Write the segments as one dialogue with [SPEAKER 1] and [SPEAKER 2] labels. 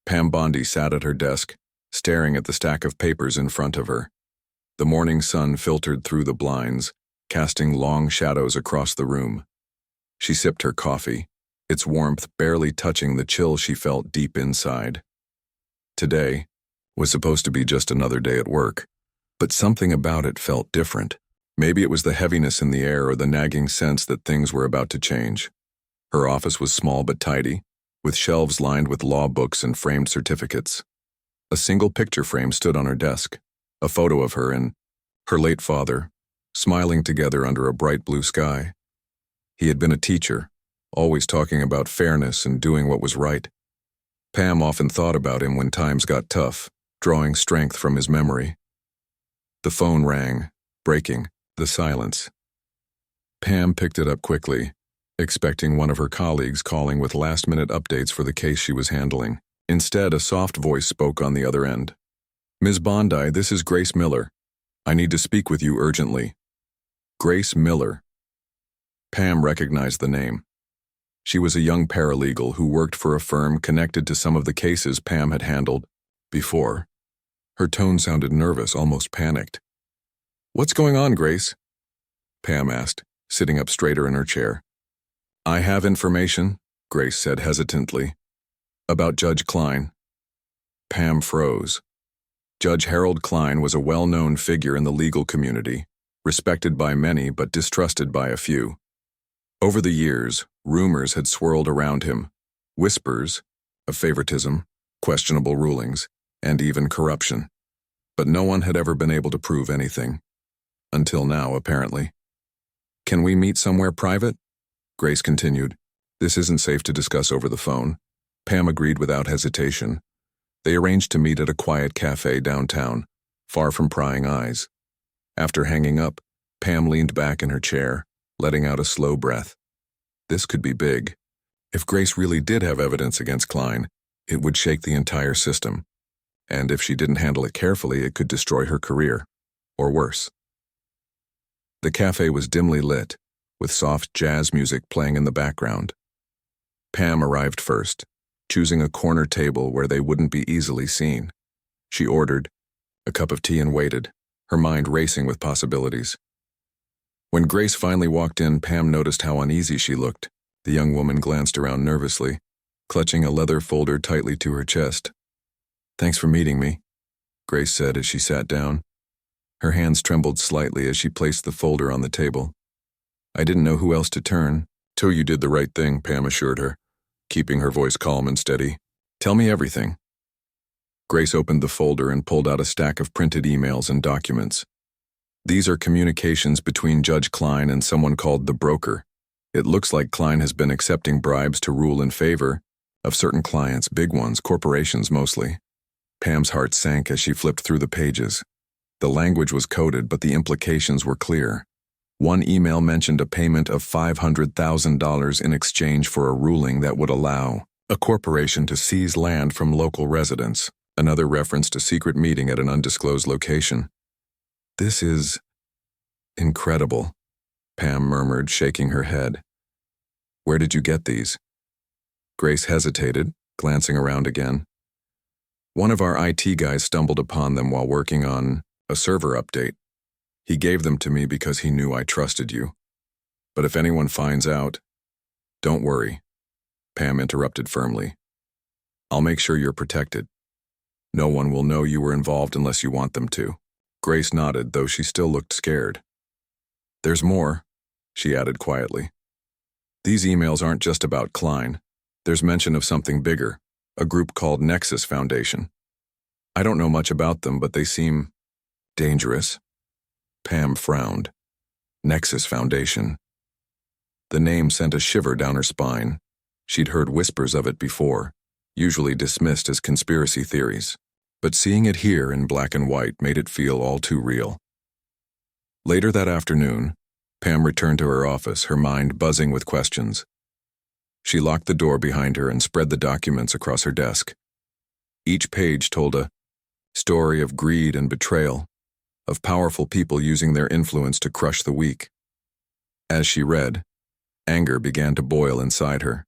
[SPEAKER 1] Pam Bondi sat at her desk, staring at the stack of papers in front of her. The morning sun filtered through the blinds, casting long shadows across the room. She sipped her coffee, its warmth barely touching the chill she felt deep inside. Today was supposed to be just another day at work, but something about it felt different. Maybe it was the heaviness in the air or the nagging sense that things were about to change. Her office was small but tidy, with shelves lined with law books and framed certificates. A single picture frame stood on her desk, a photo of her and her late father, smiling together under a bright blue sky. He had been a teacher, always talking about fairness and doing what was right. Pam often thought about him when times got tough, drawing strength from his memory. The phone rang, breaking the silence. Pam picked it up quickly, expecting one of her colleagues calling with last-minute updates for the case she was handling. Instead, a soft voice spoke on the other end. "Ms. Bondi, this is Grace Miller. I need to speak with you urgently." Grace Miller. Pam recognized the name. She was a young paralegal who worked for a firm connected to some of the cases Pam had handled before. Her tone sounded nervous, almost panicked. "What's going on, Grace?" Pam asked, sitting up straighter in her chair. "I have information," Grace said hesitantly, "about Judge Klein." Pam froze. Judge Harold Klein was a well-known figure in the legal community, respected by many but distrusted by a few. Over the years, rumors had swirled around him, whispers of favoritism, questionable rulings, and even corruption. But no one had ever been able to prove anything. Until now, apparently. "Can we meet somewhere private?" Grace continued. "This isn't safe to discuss over the phone." Pam agreed without hesitation. They arranged to meet at a quiet cafe downtown, far from prying eyes. After hanging up, Pam leaned back in her chair, letting out a slow breath. This could be big. If Grace really did have evidence against Klein, it would shake the entire system. And if she didn't handle it carefully, it could destroy her career, or worse. The cafe was dimly lit, with soft jazz music playing in the background. Pam arrived first, choosing a corner table where they wouldn't be easily seen. She ordered a cup of tea and waited, her mind racing with possibilities. When Grace finally walked in, Pam noticed how uneasy she looked. The young woman glanced around nervously, clutching a leather folder tightly to her chest. "Thanks for meeting me," Grace said as she sat down. Her hands trembled slightly as she placed the folder on the table. "I didn't know who else to turn." "Till you did the right thing," Pam assured her, keeping her voice calm and steady. "Tell me everything." Grace opened the folder and pulled out a stack of printed emails and documents. "These are communications between Judge Klein and someone called the broker. It looks like Klein has been accepting bribes to rule in favor of certain clients, big ones, corporations mostly." Pam's heart sank as she flipped through the pages. The language was coded, but the implications were clear. One email mentioned a payment of $500,000 in exchange for a ruling that would allow a corporation to seize land from local residents. Another referenced a secret meeting at an undisclosed location. "This is incredible," Pam murmured, shaking her head. "Where did you get these?" Grace hesitated, glancing around again. "One of our IT guys stumbled upon them while working on a server update. He gave them to me because he knew I trusted you. But if anyone finds out—" "Don't worry," Pam interrupted firmly. "I'll make sure you're protected. No one will know you were involved unless you want them to." Grace nodded, though she still looked scared. "There's more," she added quietly. "These emails aren't just about Klein. There's mention of something bigger, a group called Nexus Foundation. I don't know much about them, but they seem dangerous." Pam frowned. Nexus Foundation. The name sent a shiver down her spine. She'd heard whispers of it before, usually dismissed as conspiracy theories. But seeing it here in black and white made it feel all too real. Later that afternoon, Pam returned to her office, her mind buzzing with questions. She locked the door behind her and spread the documents across her desk. Each page told a story of greed and betrayal, of powerful people using their influence to crush the weak. As she read, anger began to boil inside her.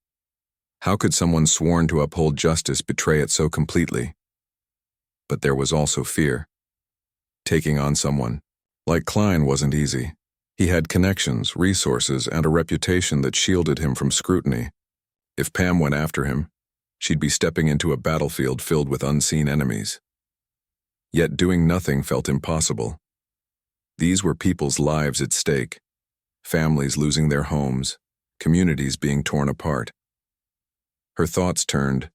[SPEAKER 1] How could someone sworn to uphold justice betray it so completely? But there was also fear. Taking on someone like Klein wasn't easy. He had connections, resources, and a reputation that shielded him from scrutiny. If Pam went after him, she'd be stepping into a battlefield filled with unseen enemies. Yet doing nothing felt impossible. These were people's lives at stake, families losing their homes, communities being torn apart. Her thoughts turned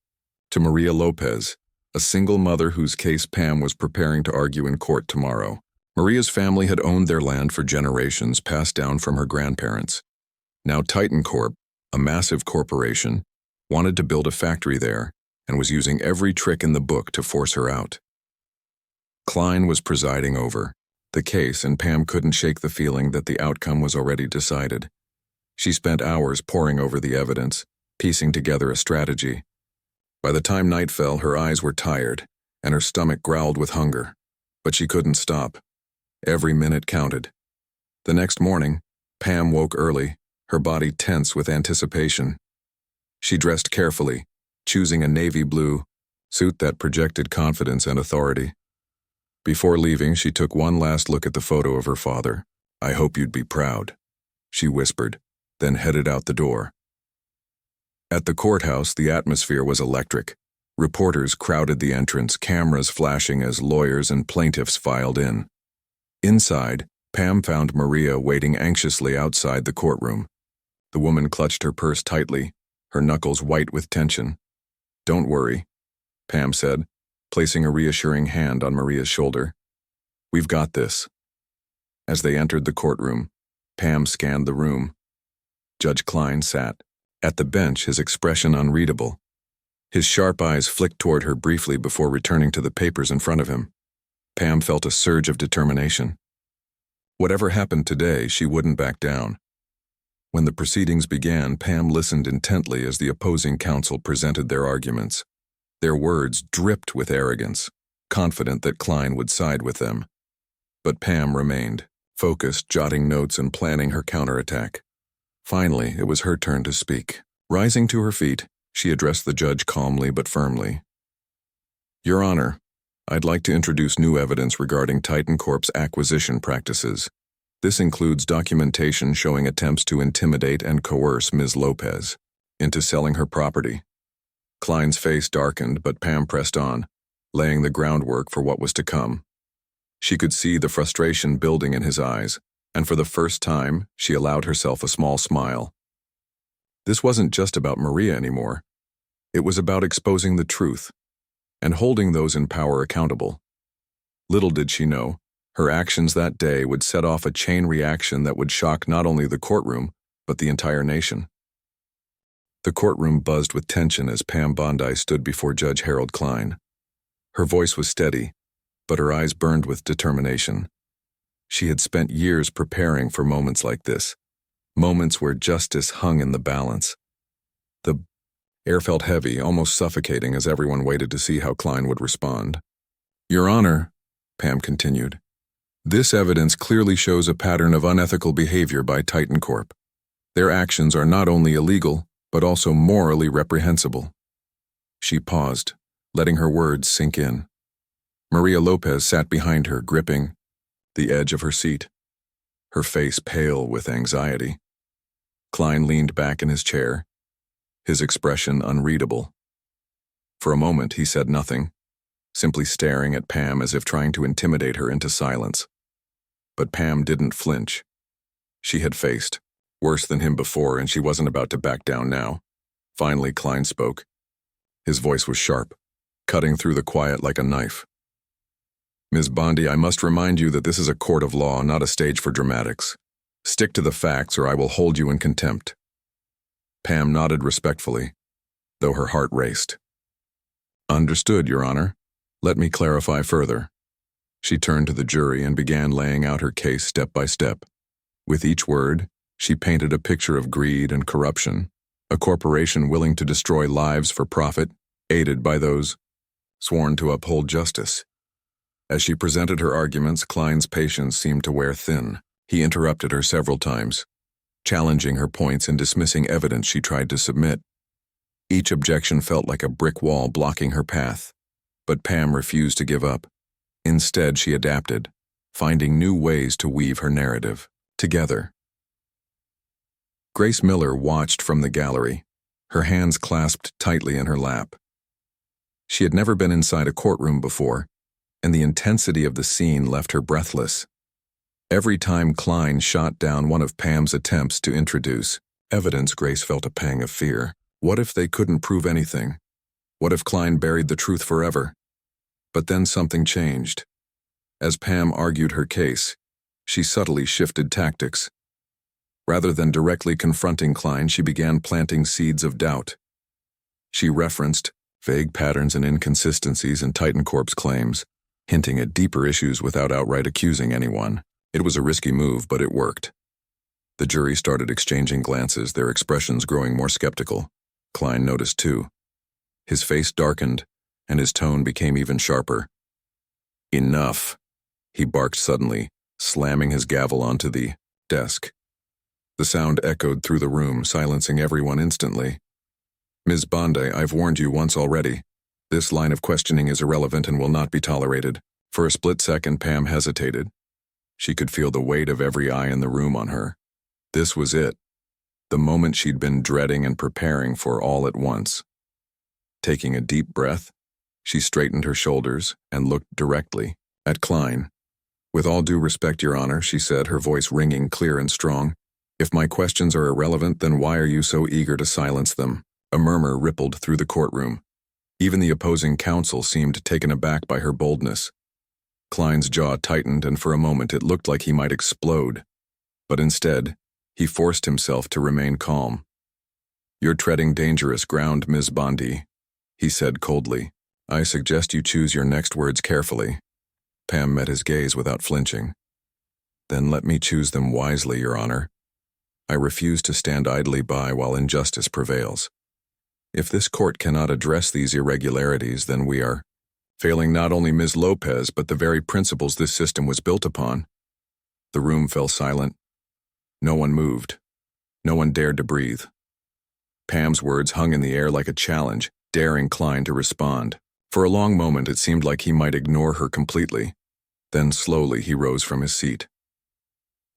[SPEAKER 1] to Maria Lopez, a single mother whose case Pam was preparing to argue in court tomorrow. Maria's family had owned their land for generations, passed down from her grandparents. Now Titan Corp, a massive corporation, wanted to build a factory there and was using every trick in the book to force her out. Klein was presiding over the case, and Pam couldn't shake the feeling that the outcome was already decided. She spent hours poring over the evidence, piecing together a strategy. By the time night fell, her eyes were tired, and her stomach growled with hunger. But she couldn't stop. Every minute counted. The next morning, Pam woke early, her body tense with anticipation. She dressed carefully, choosing a navy blue suit that projected confidence and authority. Before leaving, she took one last look at the photo of her father. "I hope you'd be proud," she whispered, then headed out the door. At the courthouse, the atmosphere was electric. Reporters crowded the entrance, cameras flashing as lawyers and plaintiffs filed in. Inside, Pam found Maria waiting anxiously outside the courtroom. The woman clutched her purse tightly, her knuckles white with tension. "Don't worry," Pam said, placing a reassuring hand on Maria's shoulder. "We've got this." As they entered the courtroom, Pam scanned the room. Judge Klein sat at the bench, his expression unreadable. His sharp eyes flicked toward her briefly before returning to the papers in front of him. Pam felt a surge of determination. Whatever happened today, she wouldn't back down. When the proceedings began, Pam listened intently as the opposing counsel presented their arguments. Their words dripped with arrogance, confident that Klein would side with them. But Pam remained, focused, jotting notes and planning her counterattack. Finally, it was her turn to speak. Rising to her feet, she addressed the judge calmly but firmly. "Your Honor, I'd like to introduce new evidence regarding Titan Corp's acquisition practices. This includes documentation showing attempts to intimidate and coerce Ms. Lopez into selling her property." Klein's face darkened, but Pam pressed on, laying the groundwork for what was to come. She could see the frustration building in his eyes, and for the first time, she allowed herself a small smile. This wasn't just about Maria anymore. It was about exposing the truth and holding those in power accountable. Little did she know, her actions that day would set off a chain reaction that would shock not only the courtroom, but the entire nation. The courtroom buzzed with tension as Pam Bondi stood before Judge Harold Klein. Her voice was steady, but her eyes burned with determination. She had spent years preparing for moments like this, moments where justice hung in the balance. The air felt heavy, almost suffocating, as everyone waited to see how Klein would respond. "Your Honor," Pam continued, "this evidence clearly shows a pattern of unethical behavior by Titan Corp. Their actions are not only illegal, but also morally reprehensible." She paused, letting her words sink in. Maria Lopez sat behind her, gripping the edge of her seat, her face pale with anxiety. Klein leaned back in his chair, his expression unreadable. For a moment, he said nothing, simply staring at Pam as if trying to intimidate her into silence. But Pam didn't flinch. She had faced worse than him before, and she wasn't about to back down now. Finally, Klein spoke. His voice was sharp, cutting through the quiet like a knife. "Ms. Bondi, I must remind you that this is a court of law, not a stage for dramatics. Stick to the facts, or I will hold you in contempt." Pam nodded respectfully, though her heart raced. "Understood, Your Honor. Let me clarify further." She turned to the jury and began laying out her case step by step. With each word, she painted a picture of greed and corruption, a corporation willing to destroy lives for profit, aided by those sworn to uphold justice. As she presented her arguments, Klein's patience seemed to wear thin. He interrupted her several times, challenging her points and dismissing evidence she tried to submit. Each objection felt like a brick wall blocking her path. But Pam refused to give up. Instead, she adapted, finding new ways to weave her narrative together. Grace Miller watched from the gallery, her hands clasped tightly in her lap. She had never been inside a courtroom before, and the intensity of the scene left her breathless. Every time Klein shot down one of Pam's attempts to introduce evidence, Grace felt a pang of fear. What if they couldn't prove anything? What if Klein buried the truth forever? But then something changed. As Pam argued her case, she subtly shifted tactics. Rather than directly confronting Klein, she began planting seeds of doubt. She referenced vague patterns and inconsistencies in Titancorp's claims, hinting at deeper issues without outright accusing anyone. It was a risky move, but it worked. The jury started exchanging glances, their expressions growing more skeptical. Klein noticed too. His face darkened, and his tone became even sharper. "Enough," he barked suddenly, slamming his gavel onto the desk. The sound echoed through the room, silencing everyone instantly. "Ms. Bondi, I've warned you once already. This line of questioning is irrelevant and will not be tolerated." For a split second, Pam hesitated. She could feel the weight of every eye in the room on her. This was it. The moment she'd been dreading and preparing for all at once. Taking a deep breath, she straightened her shoulders and looked directly at Klein. "With all due respect, Your Honor," she said, her voice ringing clear and strong, "if my questions are irrelevant, then why are you so eager to silence them?" A murmur rippled through the courtroom. Even the opposing counsel seemed taken aback by her boldness. Klein's jaw tightened, and for a moment it looked like he might explode. But instead, he forced himself to remain calm. "You're treading dangerous ground, Ms. Bondi," he said coldly. "I suggest you choose your next words carefully." Pam met his gaze without flinching. "Then let me choose them wisely, Your Honor. I refuse to stand idly by while injustice prevails. If this court cannot address these irregularities, then we are failing not only Ms. Lopez, but the very principles this system was built upon." The room fell silent. No one moved. No one dared to breathe. Pam's words hung in the air like a challenge, daring Klein to respond. For a long moment, it seemed like he might ignore her completely. Then slowly he rose from his seat.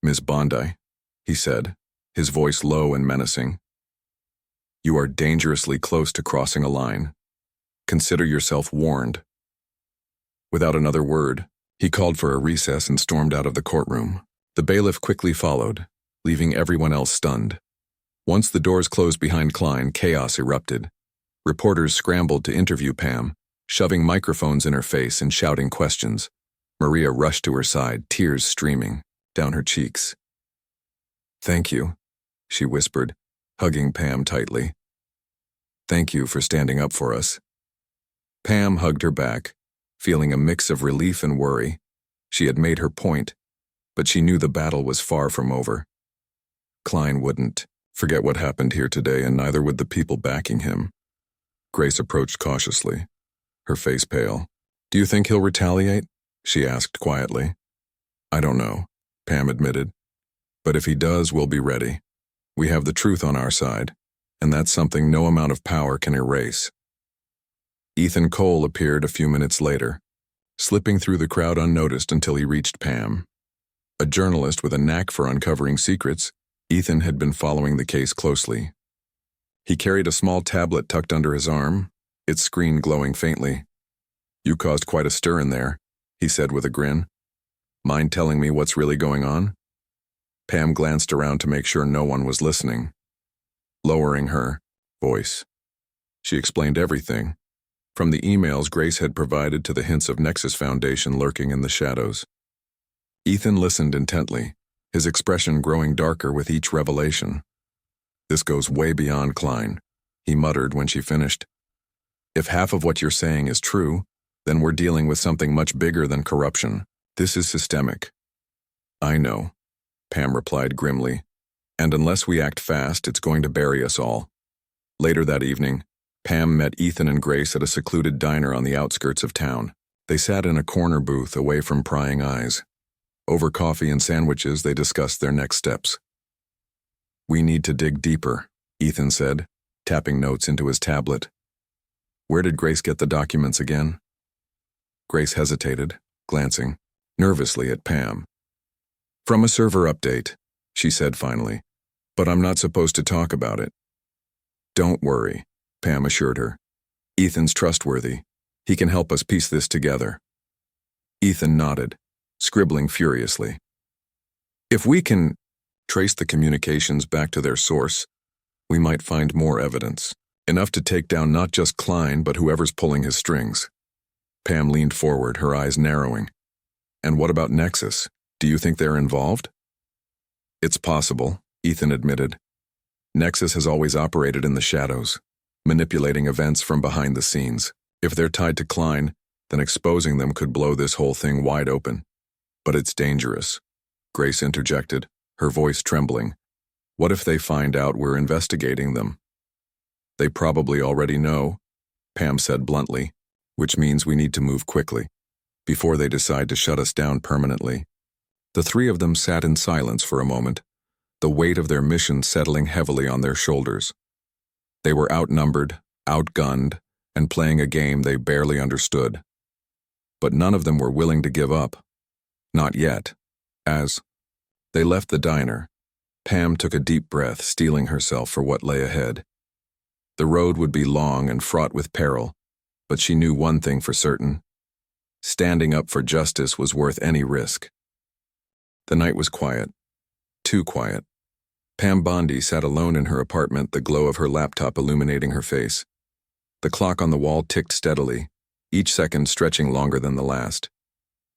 [SPEAKER 1] "Ms. Bondi," he said, his voice low and menacing, "you are dangerously close to crossing a line. Consider yourself warned." Without another word, he called for a recess and stormed out of the courtroom. The bailiff quickly followed, leaving everyone else stunned. Once the doors closed behind Klein, chaos erupted. Reporters scrambled to interview Pam, shoving microphones in her face and shouting questions. Maria rushed to her side, tears streaming down her cheeks. "Thank you," she whispered, hugging Pam tightly. "Thank you for standing up for us." Pam hugged her back, feeling a mix of relief and worry. She had made her point, but she knew the battle was far from over. Klein wouldn't forget what happened here today, and neither would the people backing him. Grace approached cautiously, her face pale. "Do you think he'll retaliate?" she asked quietly. "I don't know," Pam admitted. "But if he does, we'll be ready. We have the truth on our side, and that's something no amount of power can erase." Ethan Cole appeared a few minutes later, slipping through the crowd unnoticed until he reached Pam. A journalist with a knack for uncovering secrets, Ethan had been following the case closely. He carried a small tablet tucked under his arm, its screen glowing faintly. "You caused quite a stir in there," he said with a grin. "Mind telling me what's really going on?" Pam glanced around to make sure no one was listening. Lowering her voice, she explained everything, from the emails Grace had provided to the hints of Nexus Foundation lurking in the shadows. Ethan listened intently, his expression growing darker with each revelation. "This goes way beyond Klein," he muttered when she finished. "If half of what you're saying is true, then we're dealing with something much bigger than corruption. This is systemic." "I know," Pam replied grimly, "and unless we act fast, it's going to bury us all." Later that evening, Pam met Ethan and Grace at a secluded diner on the outskirts of town. They sat in a corner booth away from prying eyes. Over coffee and sandwiches, they discussed their next steps. "We need to dig deeper," Ethan said, tapping notes into his tablet. Where did Grace get the documents again? Grace hesitated, glancing nervously at Pam. From a server update, she said finally, but I'm not supposed to talk about it. Don't worry, Pam assured her. Ethan's trustworthy. He can help us piece this together. Ethan nodded, scribbling furiously. If we can trace the communications back to their source, we might find more evidence, enough to take down not just Klein but whoever's pulling his strings. Pam leaned forward, her eyes narrowing. And what about Nexus? Do you think they're involved? It's possible, Ethan admitted. Nexus has always operated in the shadows, manipulating events from behind the scenes. If they're tied to Klein, then exposing them could blow this whole thing wide open. But it's dangerous, Grace interjected, her voice trembling. What if they find out we're investigating them? They probably already know, Pam said bluntly, which means we need to move quickly, before they decide to shut us down permanently. The three of them sat in silence for a moment, the weight of their mission settling heavily on their shoulders. They were outnumbered, outgunned, and playing a game they barely understood. But none of them were willing to give up. Not yet. As they left the diner, Pam took a deep breath, steeling herself for what lay ahead. The road would be long and fraught with peril, but she knew one thing for certain. Standing up for justice was worth any risk. The night was quiet. Too quiet. Pam Bondi sat alone in her apartment, the glow of her laptop illuminating her face. The clock on the wall ticked steadily, each second stretching longer than the last.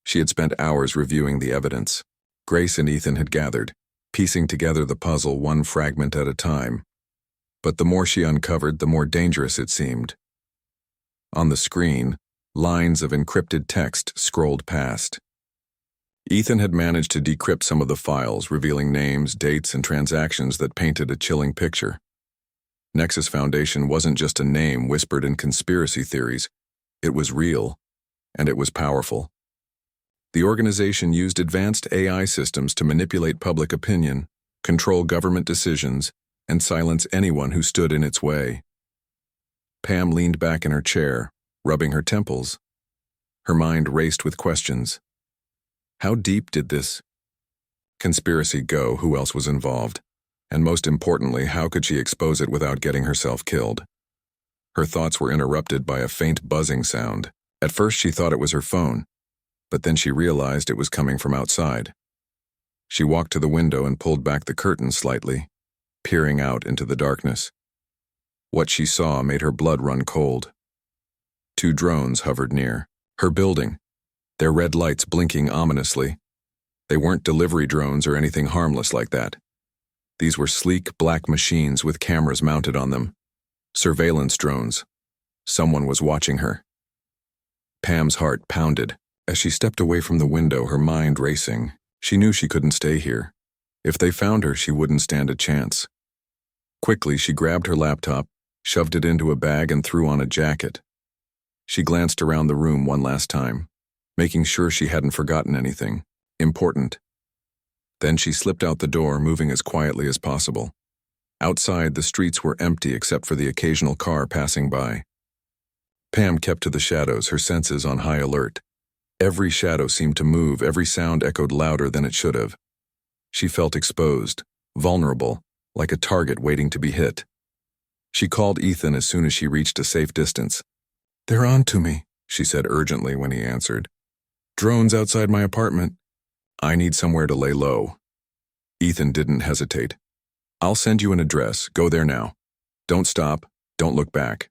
[SPEAKER 1] She had spent hours reviewing the evidence. Grace and Ethan had gathered, piecing together the puzzle one fragment at a time. But the more she uncovered, the more dangerous it seemed. On the screen, lines of encrypted text scrolled past. Ethan had managed to decrypt some of the files, revealing names, dates, and transactions that painted a chilling picture. Nexus Foundation wasn't just a name whispered in conspiracy theories. It was real, and it was powerful. The organization used advanced AI systems to manipulate public opinion, control government decisions, and silence anyone who stood in its way. Pam leaned back in her chair, rubbing her temples. Her mind raced with questions. How deep did this conspiracy go? Who else was involved? And most importantly, how could she expose it without getting herself killed? Her thoughts were interrupted by a faint buzzing sound. At first she thought it was her phone, but then she realized it was coming from outside. She walked to the window and pulled back the curtain slightly, peering out into the darkness. What she saw made her blood run cold. 2 drones hovered near her building, their red lights blinking ominously. They weren't delivery drones or anything harmless like that. These were sleek black machines with cameras mounted on them. Surveillance drones. Someone was watching her. Pam's heart pounded. As she stepped away from the window, her mind racing. She knew she couldn't stay here. If they found her, she wouldn't stand a chance. Quickly, she grabbed her laptop, shoved it into a bag, and threw on a jacket. She glanced around the room one last time, making sure she hadn't forgotten anything important. Then she slipped out the door, moving as quietly as possible. Outside, the streets were empty except for the occasional car passing by. Pam kept to the shadows, her senses on high alert. Every shadow seemed to move, every sound echoed louder than it should have. She felt exposed, vulnerable, like a target waiting to be hit. She called Ethan as soon as she reached a safe distance. "They're on to me," she said urgently when he answered. "Drones outside my apartment. I need somewhere to lay low." Ethan didn't hesitate. "I'll send you an address. Go there now. Don't stop. Don't look back."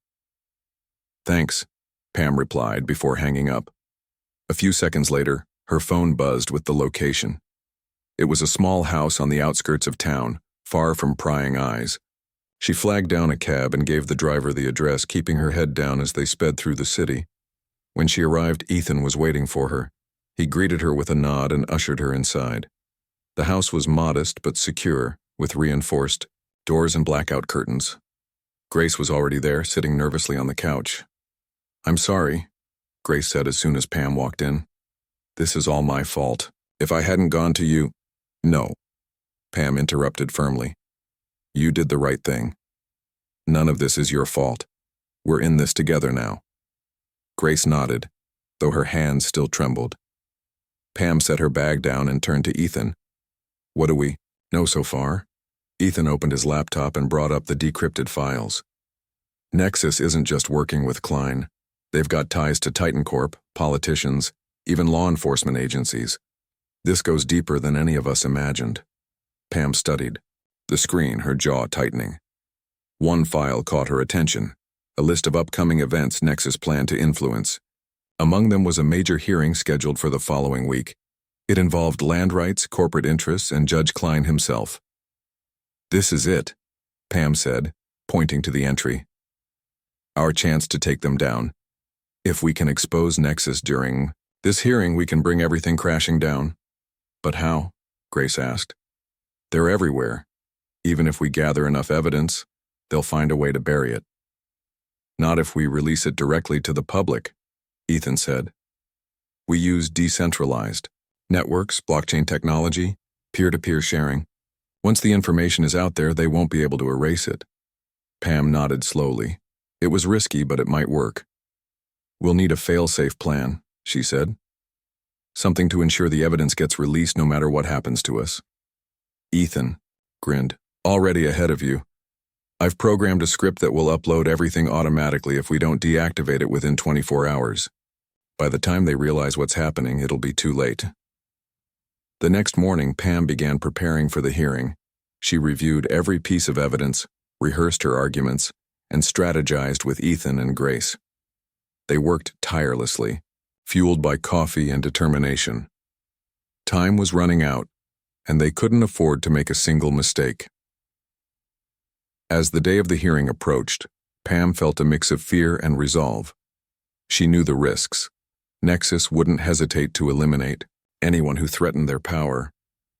[SPEAKER 1] "Thanks," Pam replied before hanging up. A few seconds later, her phone buzzed with the location. It was a small house on the outskirts of town, far from prying eyes. She flagged down a cab and gave the driver the address, keeping her head down as they sped through the city. When she arrived, Ethan was waiting for her. He greeted her with a nod and ushered her inside. The house was modest but secure, with reinforced doors and blackout curtains. Grace was already there, sitting nervously on the couch. "I'm sorry," Grace said as soon as Pam walked in. "This is all my fault. If I hadn't gone to you—" "No," Pam interrupted firmly. "You did the right thing." None of this is your fault. We're in this together now. Grace nodded, though her hands still trembled. Pam set her bag down and turned to Ethan. What do we know so far? Ethan opened his laptop and brought up the decrypted files. Nexus isn't just working with Klein. They've got ties to Titan Corp, politicians, even law enforcement agencies. This goes deeper than any of us imagined. Pam studied the screen, her jaw tightening. One file caught her attention, a list of upcoming events Nexus planned to influence. Among them was a major hearing scheduled for the following week. It involved land rights, corporate interests, and Judge Klein himself. This is it, Pam said, pointing to the entry. Our chance to take them down. If we can expose Nexus during this hearing, we can bring everything crashing down. But how? Grace asked. They're everywhere. Even if we gather enough evidence, they'll find a way to bury it. Not if we release it directly to the public, Ethan said. We use decentralized networks, blockchain technology, peer-to-peer sharing. Once the information is out there, they won't be able to erase it. Pam nodded slowly. It was risky, but it might work. We'll need a fail-safe plan, she said. Something to ensure the evidence gets released no matter what happens to us. Ethan grinned. Already ahead of you. I've programmed a script that will upload everything automatically if we don't deactivate it within 24 hours. By the time they realize what's happening, it'll be too late. The next morning, Pam began preparing for the hearing. She reviewed every piece of evidence, rehearsed her arguments, and strategized with Ethan and Grace. They worked tirelessly, fueled by coffee and determination. Time was running out, and they couldn't afford to make a single mistake. As the day of the hearing approached, Pam felt a mix of fear and resolve. She knew the risks. Nexus wouldn't hesitate to eliminate anyone who threatened their power,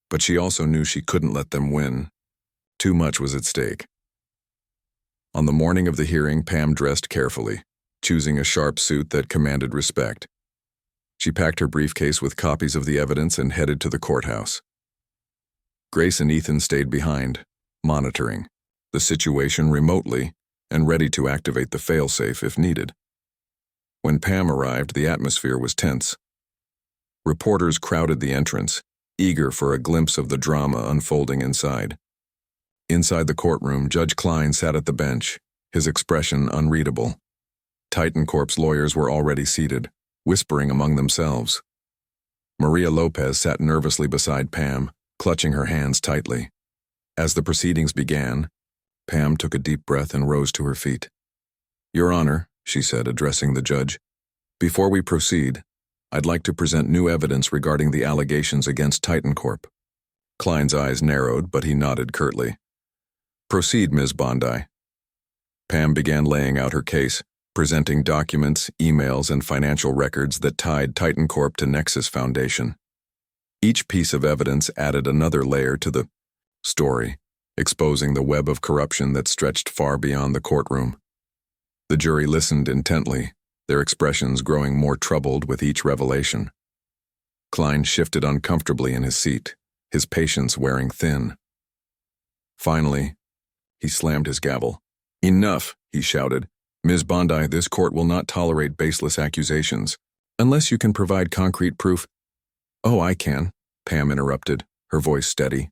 [SPEAKER 1] but she also knew she couldn't let them win. Too much was at stake. On the morning of the hearing, Pam dressed carefully, choosing a sharp suit that commanded respect. She packed her briefcase with copies of the evidence and headed to the courthouse. Grace and Ethan stayed behind, monitoring the situation remotely and ready to activate the failsafe if needed. When Pam arrived, the atmosphere was tense. Reporters crowded the entrance, eager for a glimpse of the drama unfolding inside. Inside the courtroom, Judge Klein sat at the bench, his expression unreadable. Titan Corp's lawyers were already seated, whispering among themselves. Maria Lopez sat nervously beside Pam, clutching her hands tightly. As the proceedings began, Pam took a deep breath and rose to her feet. Your Honor, she said, addressing the judge, before we proceed, I'd like to present new evidence regarding the allegations against Titan Corp. Klein's eyes narrowed, but he nodded curtly. Proceed, Ms. Bondi. Pam began laying out her case, presenting documents, emails, and financial records that tied Titan Corp to Nexus Foundation. Each piece of evidence added another layer to the story, exposing the web of corruption that stretched far beyond the courtroom. The jury listened intently, their expressions growing more troubled with each revelation. Klein shifted uncomfortably in his seat, his patience wearing thin. Finally, he slammed his gavel. Enough, he shouted. Ms. Bondi, this court will not tolerate baseless accusations, unless you can provide concrete proof. Oh, I can, Pam interrupted, her voice steady.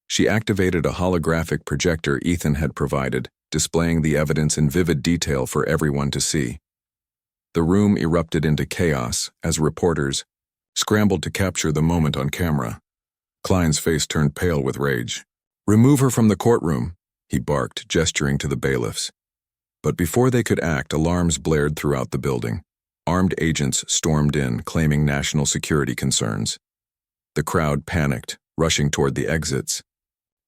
[SPEAKER 1] She activated a holographic projector Ethan had provided, displaying the evidence in vivid detail for everyone to see. The room erupted into chaos as reporters scrambled to capture the moment on camera. Klein's face turned pale with rage. Remove her from the courtroom, he barked, gesturing to the bailiffs. But before they could act, alarms blared throughout the building. Armed agents stormed in, claiming national security concerns. The crowd panicked, rushing toward the exits.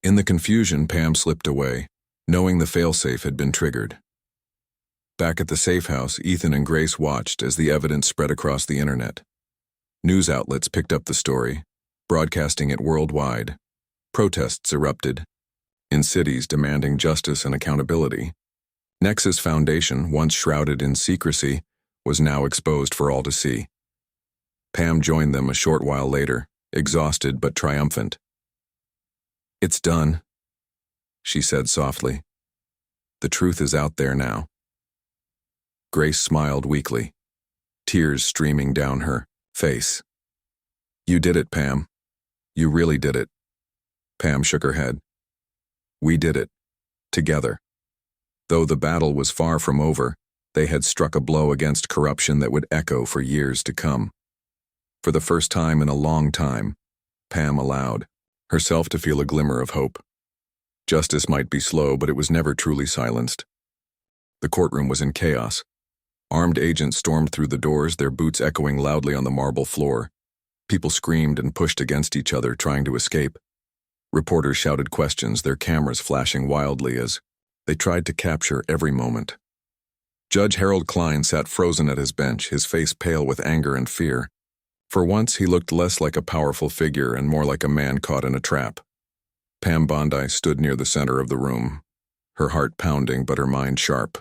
[SPEAKER 1] In the confusion, Pam slipped away, knowing the failsafe had been triggered. Back at the safe house, Ethan and Grace watched as the evidence spread across the internet. News outlets picked up the story, broadcasting it worldwide. Protests erupted, in cities demanding justice and accountability. Nexus Foundation, once shrouded in secrecy, was now exposed for all to see. Pam joined them a short while later, exhausted but triumphant. It's done, she said softly. The truth is out there now. Grace smiled weakly, tears streaming down her face. You did it, Pam. You really did it. Pam shook her head. We did it. Together. Though the battle was far from over, they had struck a blow against corruption that would echo for years to come. For the first time in a long time, Pam allowed herself to feel a glimmer of hope. Justice might be slow, but it was never truly silenced. The courtroom was in chaos. Armed agents stormed through the doors, their boots echoing loudly on the marble floor. People screamed and pushed against each other, trying to escape. Reporters shouted questions, their cameras flashing wildly as they tried to capture every moment. Judge Harold Klein sat frozen at his bench, his face pale with anger and fear. For once, he looked less like a powerful figure and more like a man caught in a trap. Pam Bondi stood near the center of the room, her heart pounding but her mind sharp.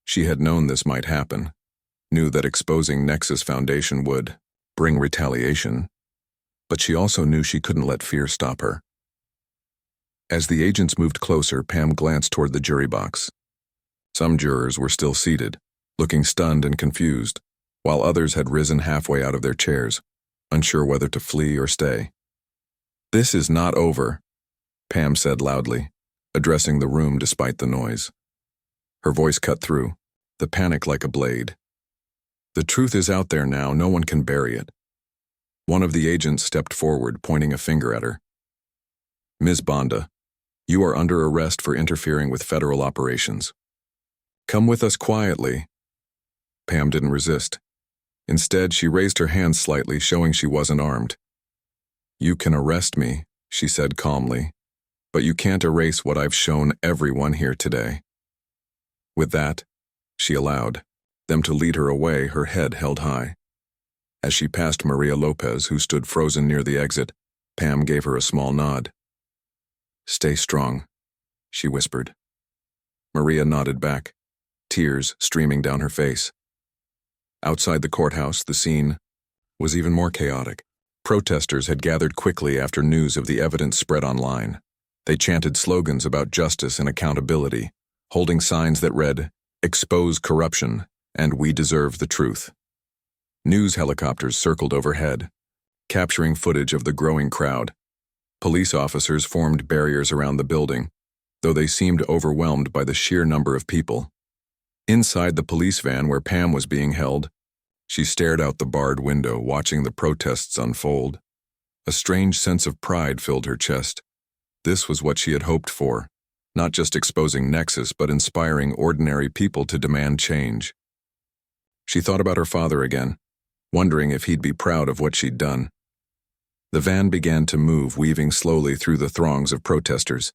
[SPEAKER 1] She had known this might happen, knew that exposing Nexus Foundation would bring retaliation, but she also knew she couldn't let fear stop her. As the agents moved closer, Pam glanced toward the jury box. Some jurors were still seated, looking stunned and confused, while others had risen halfway out of their chairs, unsure whether to flee or stay. This is not over, Pam said loudly, addressing the room despite the noise. Her voice cut through, the panic like a blade. The truth is out there now, no one can bury it. One of the agents stepped forward, pointing a finger at her. Ms. Bondi, you are under arrest for interfering with federal operations. Come with us quietly. Pam didn't resist. Instead, she raised her hand slightly, showing she wasn't armed. You can arrest me, she said calmly, but you can't erase what I've shown everyone here today. With that, she allowed them to lead her away, her head held high. As she passed Maria Lopez, who stood frozen near the exit, Pam gave her a small nod. Stay strong, she whispered. Maria nodded back, tears streaming down her face. Outside the courthouse, the scene was even more chaotic. Protesters had gathered quickly after news of the evidence spread online. They chanted slogans about justice and accountability, holding signs that read, "Expose corruption," and "We deserve the truth." News helicopters circled overhead, capturing footage of the growing crowd. Police officers formed barriers around the building, though they seemed overwhelmed by the sheer number of people. Inside the police van where Pam was being held, she stared out the barred window, watching the protests unfold. A strange sense of pride filled her chest. This was what she had hoped for, not just exposing Nexus, but inspiring ordinary people to demand change. She thought about her father again, wondering if he'd be proud of what she'd done. The van began to move, weaving slowly through the throngs of protesters.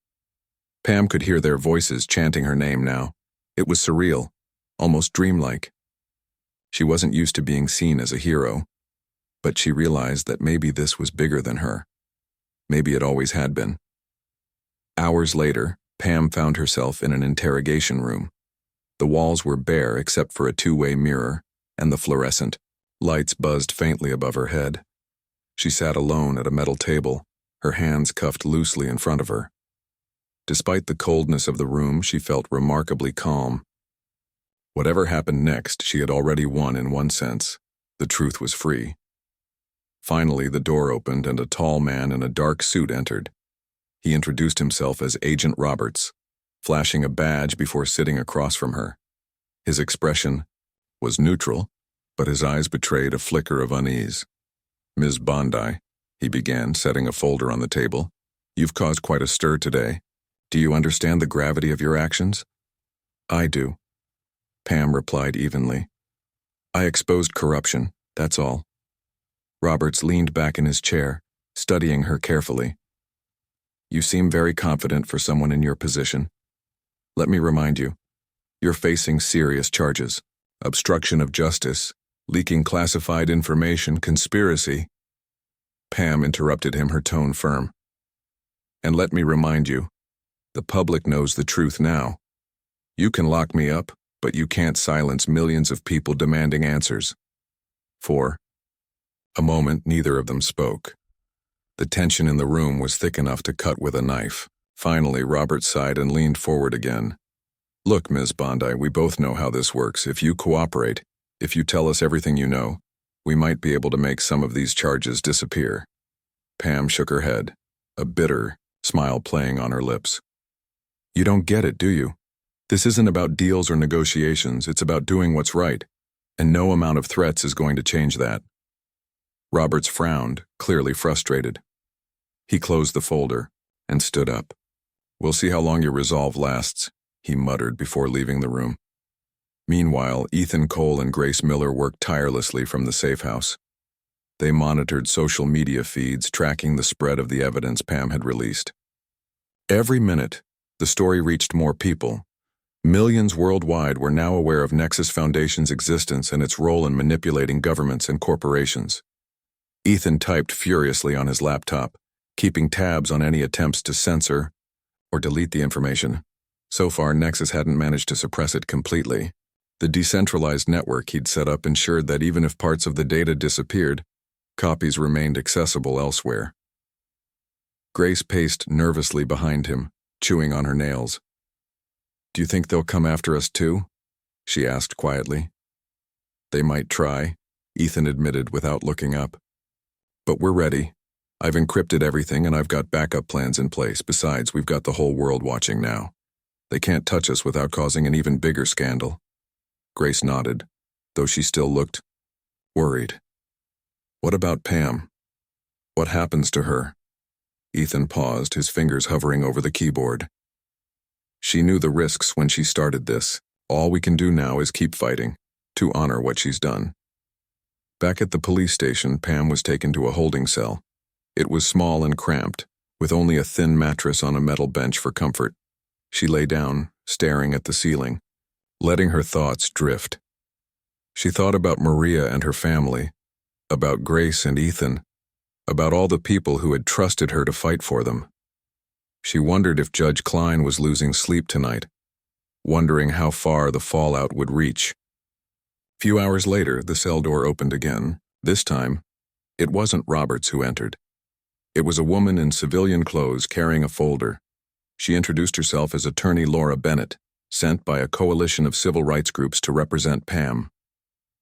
[SPEAKER 1] Pam could hear their voices chanting her name now. It was surreal, almost dreamlike. She wasn't used to being seen as a hero, but she realized that maybe this was bigger than her. Maybe it always had been. Hours later, Pam found herself in an interrogation room. The walls were bare except for a two-way mirror, and the fluorescent lights buzzed faintly above her head. She sat alone at a metal table, her hands cuffed loosely in front of her. Despite the coldness of the room, she felt remarkably calm. Whatever happened next, she had already won in one sense. The truth was free. Finally, the door opened and a tall man in a dark suit entered. He introduced himself as Agent Roberts, flashing a badge before sitting across from her. His expression was neutral, but his eyes betrayed a flicker of unease. Ms. Bondi, he began, setting a folder on the table. You've caused quite a stir today. Do you understand the gravity of your actions? I do, Pam replied evenly. I exposed corruption, that's all. Roberts leaned back in his chair, studying her carefully. You seem very confident for someone in your position. Let me remind you, you're facing serious charges. Obstruction of justice, leaking classified information, conspiracy. Pam interrupted him, her tone firm. And let me remind you, the public knows the truth now. You can lock me up, but you can't silence millions of people demanding answers. For a moment, neither of them spoke. The tension in the room was thick enough to cut with a knife. Finally, Robert sighed and leaned forward again. Look, Ms. Bondi, we both know how this works. If you cooperate, if you tell us everything you know, we might be able to make some of these charges disappear. Pam shook her head, a bitter smile playing on her lips. You don't get it, do you? This isn't about deals or negotiations, it's about doing what's right, and no amount of threats is going to change that. Roberts frowned, clearly frustrated. He closed the folder and stood up. We'll see how long your resolve lasts, he muttered before leaving the room. Meanwhile, Ethan Cole and Grace Miller worked tirelessly from the safe house. They monitored social media feeds, tracking the spread of the evidence Pam had released. Every minute, the story reached more people. Millions worldwide were now aware of Nexus Foundation's existence and its role in manipulating governments and corporations. Ethan typed furiously on his laptop, keeping tabs on any attempts to censor or delete the information. So far, Nexus hadn't managed to suppress it completely. The decentralized network he'd set up ensured that even if parts of the data disappeared, copies remained accessible elsewhere. Grace paced nervously behind him, chewing on her nails. Do you think they'll come after us too? She asked quietly. They might try, Ethan admitted without looking up. But we're ready. I've encrypted everything and I've got backup plans in place. Besides, we've got the whole world watching now. They can't touch us without causing an even bigger scandal. Grace nodded, though she still looked worried. What about Pam? What happens to her? Ethan paused, his fingers hovering over the keyboard. She knew the risks when she started this. All we can do now is keep fighting, to honor what she's done. Back at the police station, Pam was taken to a holding cell. It was small and cramped, with only a thin mattress on a metal bench for comfort. She lay down, staring at the ceiling, letting her thoughts drift. She thought about Maria and her family, about Grace and Ethan, about all the people who had trusted her to fight for them. She wondered if Judge Klein was losing sleep tonight, wondering how far the fallout would reach. Few hours later, the cell door opened again. This time, it wasn't Roberts who entered. It was a woman in civilian clothes carrying a folder. She introduced herself as attorney Laura Bennett, sent by a coalition of civil rights groups to represent Pam.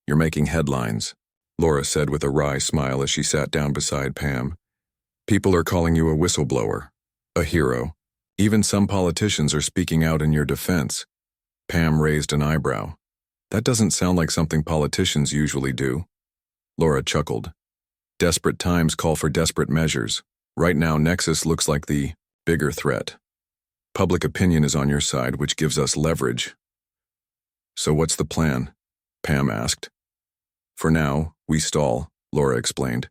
[SPEAKER 1] You're making headlines, Laura said with a wry smile as she sat down beside Pam. People are calling you a whistleblower, a hero. Even some politicians are speaking out in your defense. Pam raised an eyebrow. That doesn't sound like something politicians usually do. Laura chuckled. Desperate times call for desperate measures. Right now, Nexus looks like the bigger threat. Public opinion is on your side, which gives us leverage. So what's the plan? Pam asked. For now, we stall, Laura explained.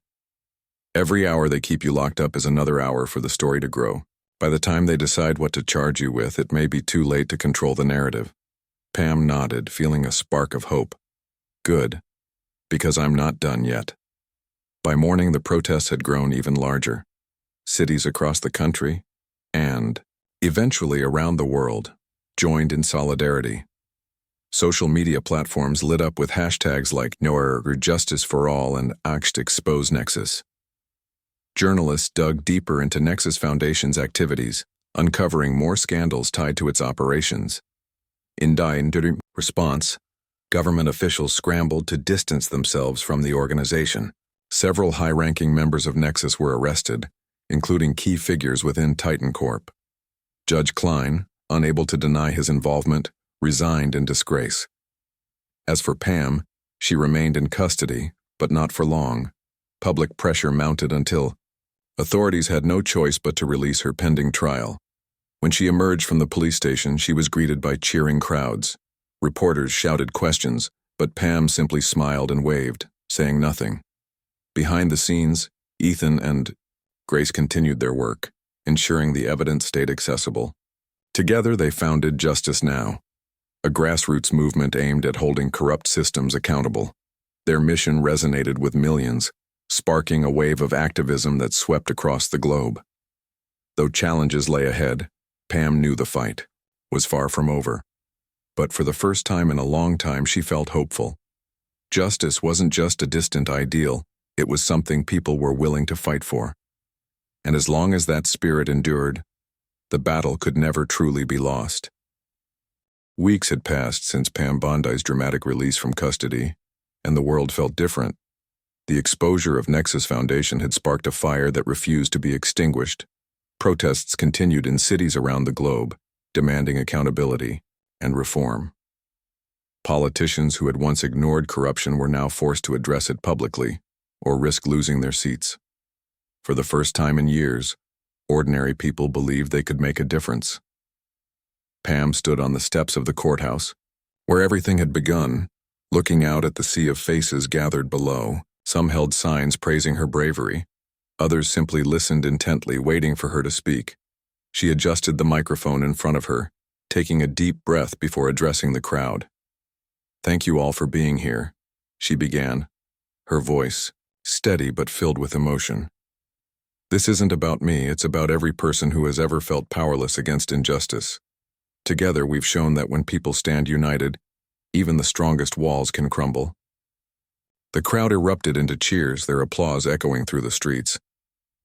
[SPEAKER 1] Every hour they keep you locked up is another hour for the story to grow. By the time they decide what to charge you with, it may be too late to control the narrative. Pam nodded, feeling a spark of hope. Good, because I'm not done yet. By morning, the protests had grown even larger. Cities across the country, and eventually around the world, joined in solidarity. Social media platforms lit up with hashtags like No Justice for All and Axt Expose Nexus. Journalists dug deeper into Nexus Foundation's activities, uncovering more scandals tied to its operations. In direct response, government officials scrambled to distance themselves from the organization. Several high-ranking members of Nexus were arrested, including key figures within Titan Corp. Judge Klein, unable to deny his involvement, resigned in disgrace. As for Pam, she remained in custody, but not for long. Public pressure mounted until authorities had no choice but to release her pending trial. When she emerged from the police station, she was greeted by cheering crowds. Reporters shouted questions, but Pam simply smiled and waved, saying nothing. Behind the scenes, Ethan and Grace continued their work, ensuring the evidence stayed accessible. Together, they founded Justice Now, a grassroots movement aimed at holding corrupt systems accountable. Their mission resonated with millions, sparking a wave of activism that swept across the globe. Though challenges lay ahead, Pam knew the fight was far from over. But for the first time in a long time, she felt hopeful. Justice wasn't just a distant ideal, it was something people were willing to fight for. And as long as that spirit endured, the battle could never truly be lost. Weeks had passed since Pam Bondi's dramatic release from custody, and the world felt different. The exposure of Nexus Foundation had sparked a fire that refused to be extinguished. Protests continued in cities around the globe, demanding accountability and reform. Politicians who had once ignored corruption were now forced to address it publicly, or risk losing their seats. For the first time in years, ordinary people believed they could make a difference. Pam stood on the steps of the courthouse, where everything had begun, looking out at the sea of faces gathered below. Some held signs praising her bravery. Others simply listened intently, waiting for her to speak. She adjusted the microphone in front of her, taking a deep breath before addressing the crowd. "Thank you all for being here," she began, her voice steady but filled with emotion. "This isn't about me, it's about every person who has ever felt powerless against injustice. Together we've shown that when people stand united, even the strongest walls can crumble." The crowd erupted into cheers, their applause echoing through the streets.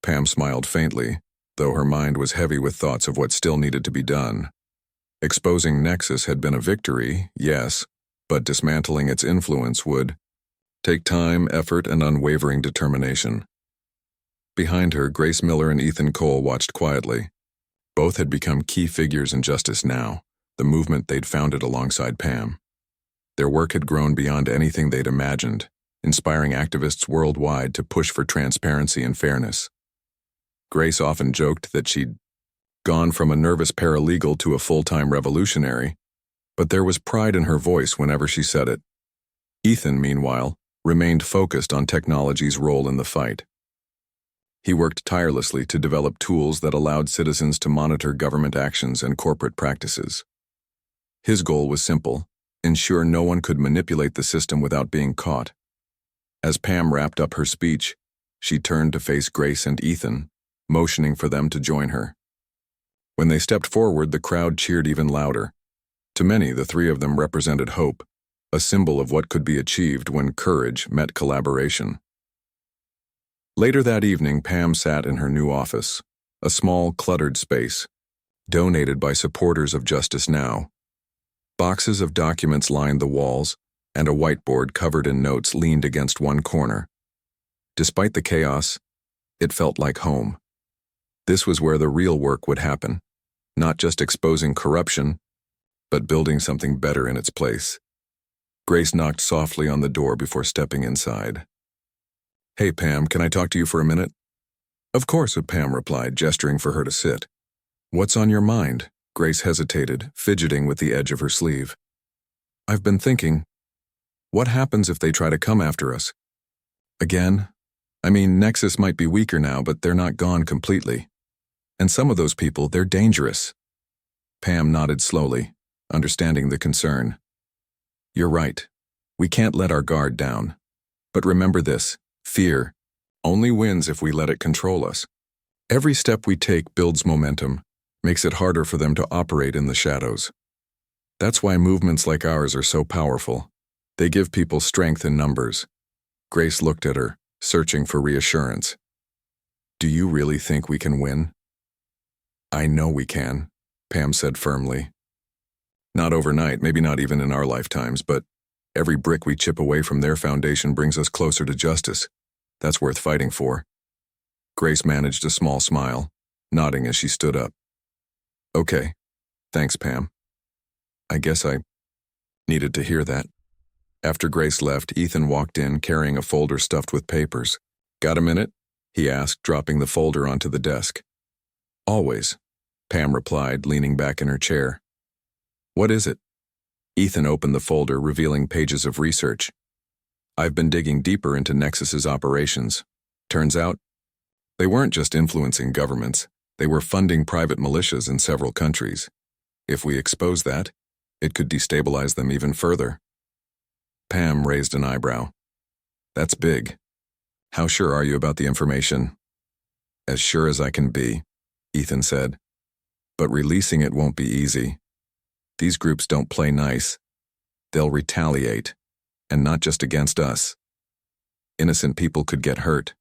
[SPEAKER 1] Pam smiled faintly, though her mind was heavy with thoughts of what still needed to be done. Exposing Nexus had been a victory, yes, but dismantling its influence would take time, effort, and unwavering determination. Behind her, Grace Miller and Ethan Cole watched quietly. Both had become key figures in justice now, the movement they'd founded alongside Pam. Their work had grown beyond anything they'd imagined, inspiring activists worldwide to push for transparency and fairness. Grace often joked that she'd gone from a nervous paralegal to a full-time revolutionary, but there was pride in her voice whenever she said it. Ethan, meanwhile, remained focused on technology's role in the fight. He worked tirelessly to develop tools that allowed citizens to monitor government actions and corporate practices. His goal was simple: ensure no one could manipulate the system without being caught. As Pam wrapped up her speech, she turned to face Grace and Ethan, motioning for them to join her. When they stepped forward, the crowd cheered even louder. To many, the three of them represented hope, a symbol of what could be achieved when courage met collaboration. Later that evening, Pam sat in her new office, a small, cluttered space, donated by supporters of Justice Now. Boxes of documents lined the walls, and a whiteboard covered in notes leaned against one corner. Despite the chaos, it felt like home. This was where the real work would happen, not just exposing corruption, but building something better in its place. Grace knocked softly on the door before stepping inside. "Hey, Pam, can I talk to you for a minute?" "Of course," Pam replied, gesturing for her to sit. "What's on your mind?" Grace hesitated, fidgeting with the edge of her sleeve. "I've been thinking, what happens if they try to come after us? Again? I mean, Nexus might be weaker now, but they're not gone completely. And some of those people, they're dangerous." Pam nodded slowly, understanding the concern. "You're right. We can't let our guard down. But remember this, fear only wins if we let it control us. Every step we take builds momentum, makes it harder for them to operate in the shadows. That's why movements like ours are so powerful. They give people strength in numbers." Grace looked at her, searching for reassurance. "Do you really think we can win?" "I know we can," Pam said firmly. "Not overnight, maybe not even in our lifetimes, but every brick we chip away from their foundation brings us closer to justice. That's worth fighting for." Grace managed a small smile, nodding as she stood up. "Okay, thanks, Pam. I guess I needed to hear that." After Grace left, Ethan walked in carrying a folder stuffed with papers. "Got a minute?" he asked, dropping the folder onto the desk. "Always," Pam replied, leaning back in her chair. "What is it?" Ethan opened the folder, revealing pages of research. "I've been digging deeper into Nexus's operations. Turns out, they weren't just influencing governments, they were funding private militias in several countries. If we expose that, it could destabilize them even further." Pam raised an eyebrow. "That's big. How sure are you about the information?" "As sure as I can be," Ethan said. "But releasing it won't be easy. These groups don't play nice. They'll retaliate, and not just against us. Innocent people could get hurt."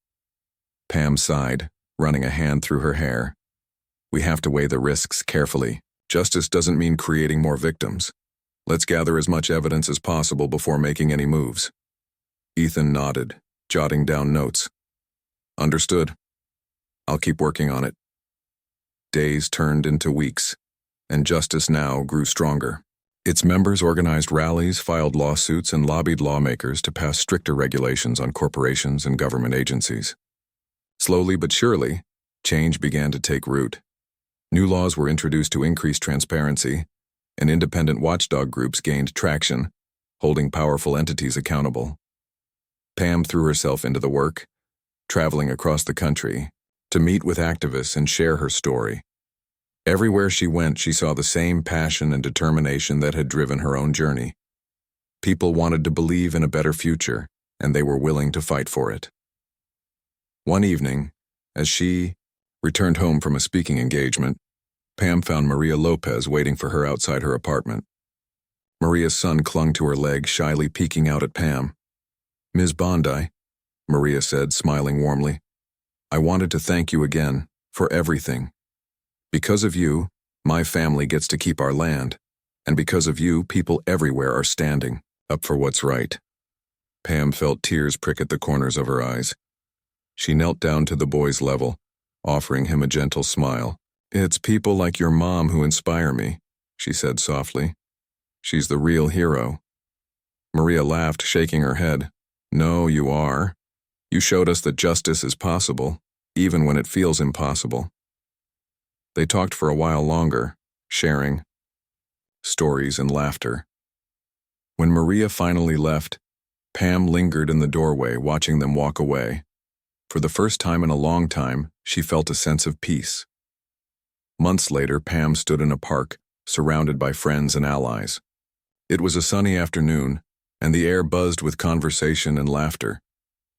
[SPEAKER 1] Pam sighed, running a hand through her hair. "We have to weigh the risks carefully. Justice doesn't mean creating more victims. Let's gather as much evidence as possible before making any moves. Ethan nodded, jotting down notes. Understood. I'll keep working on it. Days turned into weeks, and Justice Now grew stronger. Its members organized rallies, filed lawsuits, and lobbied lawmakers to pass stricter regulations on corporations and government agencies. Slowly but surely, change began to take root. New laws were introduced to increase transparency, and independent watchdog groups gained traction, holding powerful entities accountable. Pam threw herself into the work, traveling across the country to meet with activists and share her story. Everywhere she went, she saw the same passion and determination that had driven her own journey. People wanted to believe in a better future, and they were willing to fight for it. One evening, as she returned home from a speaking engagement, Pam found Maria Lopez waiting for her outside her apartment. Maria's son clung to her leg, shyly peeking out at Pam. "Ms. Bondi," Maria said, smiling warmly, "I wanted to thank you again for everything. Because of you, my family gets to keep our land, and because of you, people everywhere are standing up for what's right." Pam felt tears prick at the corners of her eyes. She knelt down to the boy's level, offering him a gentle smile. "It's people like your mom who inspire me," she said softly. "She's the real hero." Maria laughed, shaking her head. "No, you are. You showed us that justice is possible, even when it feels impossible." They talked for a while longer, sharing stories and laughter. When Maria finally left, Pam lingered in the doorway, watching them walk away. For the first time in a long time, she felt a sense of peace. Months later, Pam stood in a park, surrounded by friends and allies. It was a sunny afternoon, and the air buzzed with conversation and laughter.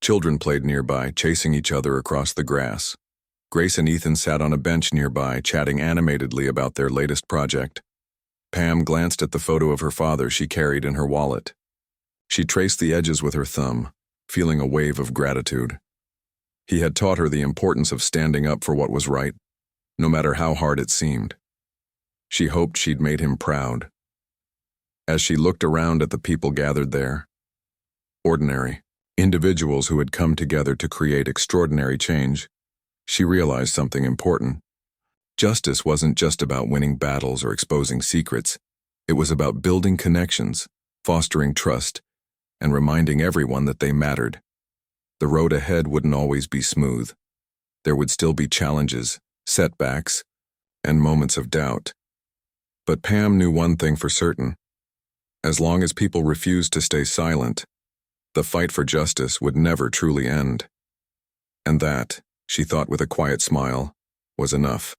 [SPEAKER 1] Children played nearby, chasing each other across the grass. Grace and Ethan sat on a bench nearby, chatting animatedly about their latest project. Pam glanced at the photo of her father she carried in her wallet. She traced the edges with her thumb, feeling a wave of gratitude. He had taught her the importance of standing up for what was right, no matter how hard it seemed. She hoped she'd made him proud. As she looked around at the people gathered there, ordinary individuals who had come together to create extraordinary change, she realized something important. Justice wasn't just about winning battles or exposing secrets. It was about building connections, fostering trust, and reminding everyone that they mattered. The road ahead wouldn't always be smooth. There would still be challenges, setbacks, and moments of doubt. But Pam knew one thing for certain. As long as people refused to stay silent, the fight for justice would never truly end. And that, she thought with a quiet smile, was enough.